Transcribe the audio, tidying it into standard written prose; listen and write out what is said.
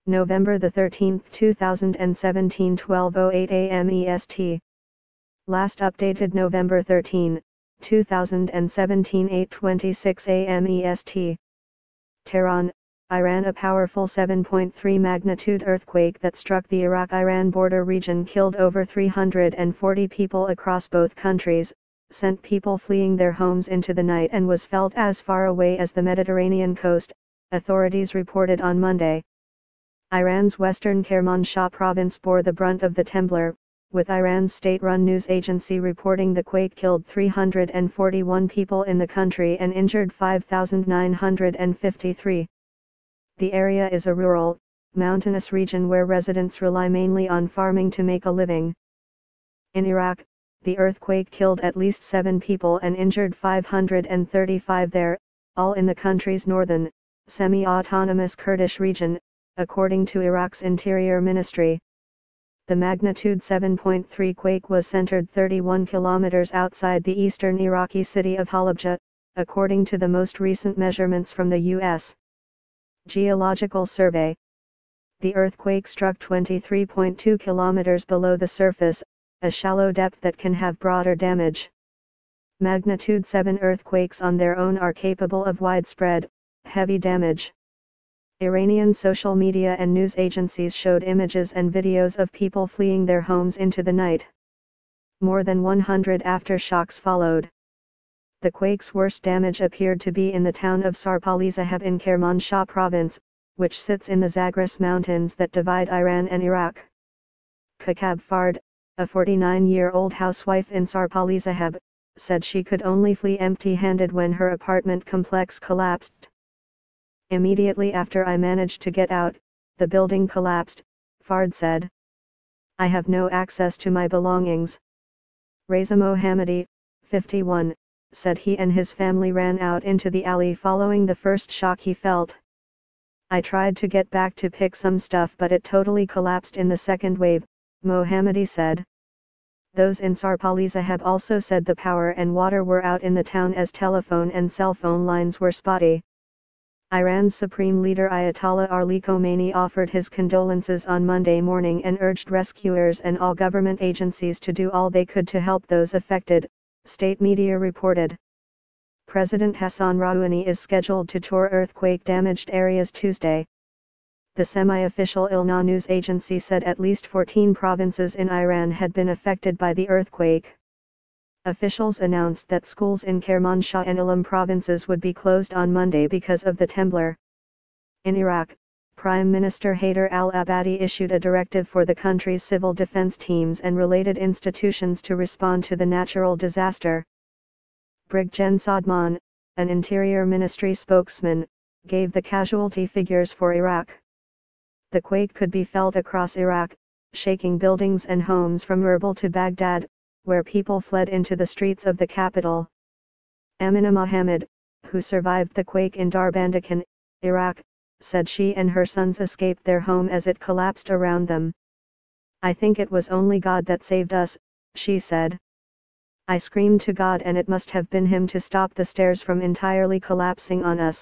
November 13, 2017, 12:08 a.m. EST. Last updated November 13, 2017, 8:26 a.m. EST. Tehran, Iran. A powerful 7.3 magnitude earthquake that struck the Iraq-Iran border region killed over 340 people across both countries, sent people fleeing their homes into the night, and was felt as far away as the Mediterranean coast, authorities reported on Monday. Iran's western Kermanshah province bore the brunt of the tremor, with Iran's state-run news agency reporting the quake killed 341 people in the country and injured 5,953. The area is a rural, mountainous region where residents rely mainly on farming to make a living. In Iraq, the earthquake killed at least 7 people and injured 535 there, all in the country's northern, semi-autonomous Kurdish region, according to Iraq's Interior Ministry. The magnitude 7.3 quake was centered 31 kilometers outside the eastern Iraqi city of Halabja, according to the most recent measurements from the U.S. Geological Survey. The earthquake struck 23.2 kilometers below the surface, a shallow depth that can have broader damage. Magnitude 7 earthquakes on their own are capable of widespread, heavy damage. Iranian social media and news agencies showed images and videos of people fleeing their homes into the night. More than 100 aftershocks followed. The quake's worst damage appeared to be in the town of Sarpalizahab in Kermanshah province, which sits in the Zagros mountains that divide Iran and Iraq. Kakab Fard, a 49-year-old housewife in Sarpalizahab, said she could only flee empty-handed when her apartment complex collapsed. Immediately after I managed to get out, the building collapsed, Fard said. I have no access to my belongings. Reza Mohammadi, 51, said he and his family ran out into the alley following the first shock he felt. I tried to get back to pick some stuff, but it totally collapsed in the second wave, Mohammadi said. Those in Sarpalizahab also said the power and water were out in the town as telephone and cell phone lines were spotty. Iran's supreme leader Ayatollah Ali Khomeini offered his condolences on Monday morning and urged rescuers and all government agencies to do all they could to help those affected, state media reported. President Hassan Rouhani is scheduled to tour earthquake-damaged areas Tuesday. The semi-official ILNA news agency said at least 14 provinces in Iran had been affected by the earthquake. Officials announced that schools in Kermanshah and Ilam provinces would be closed on Monday because of the tremor. In Iraq, Prime Minister Haider al-Abadi issued a directive for the country's civil defense teams and related institutions to respond to the natural disaster. Brigjen Sadman, an Interior Ministry spokesman, gave the casualty figures for Iraq. The quake could be felt across Iraq, shaking buildings and homes from Erbil to Baghdad, where people fled into the streets of the capital. Amina Mohammed, who survived the quake in Darbandakhan, Iraq, said she and her sons escaped their home as it collapsed around them. I think it was only God that saved us, she said. I screamed to God and it must have been him to stop the stairs from entirely collapsing on us.